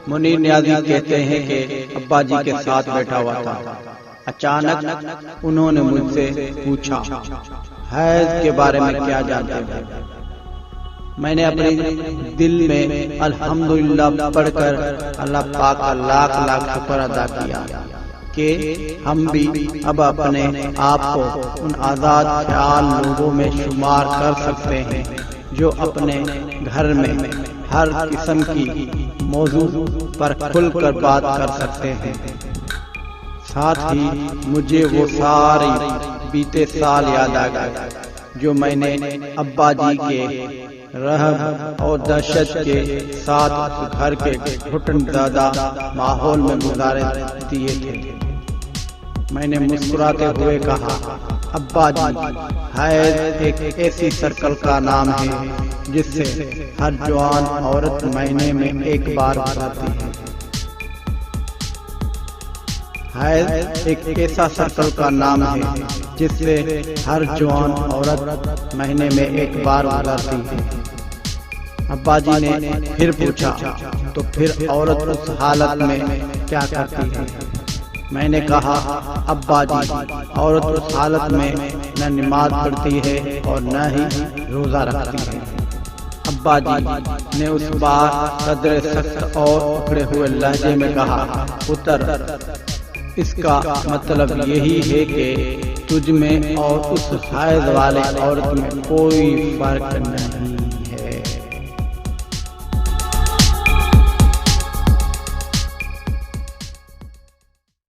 منیر نیازی کہتے ہیں کہ ابا جی کے ساتھ بیٹھا ہوا تھا، اچانک انہوں نے مجھ سے پوچھا حیض کے بارے میں کیا جانتے ہیں؟ میں نے اپنے دل میں الحمدللہ پڑھ کر اللہ پاک کا لاکھ لاکھ شکر ادا کیا کہ ہم بھی اب اپنے آپ کو ان آزاد خیال لوگوں میں شمار کر سکتے ہیں جو اپنے گھر میں ہر قسم کی موضوع پر کھل کر بات کر سکتے ہیں۔ ساتھ ہی مجھے وہ سارے بیتے سال یاد آ گئے جو میں نے ابا جی کے رہب اور دہشت کے ساتھ گھر کے گھٹن زدہ ماحول میں گزارے دیے تھے۔ میں نے مسکراتے ہوئے کہا، ابا جی، حیض ایک ایسی سرکل کا نام ہے جس سے ہر جوان عورت مہینے میں ایک بار گزرتی ہے۔ حیض ایک ایسا سرکل کا نام ہے جس سے ہر جوان عورت مہینے میں ایک بار گزرتی ہے۔ ابا جی نے پھر پوچھا، تو پھر عورت اس حالت میں کیا کرتی ہے؟ میں نے کہا، ابا جی، عورت اس حالت میں نہ نماز پڑھتی ہے اور نہ ہی روزہ رکھتی ہے۔ ابا جی نے اس بار قدر سخت اور اکھڑے ہوئے لہجے میں کہا، پتر، اس کا مطلب یہی ہے کہ تجھ میں اور اس حیض والے عورت میں کوئی فرق نہیں۔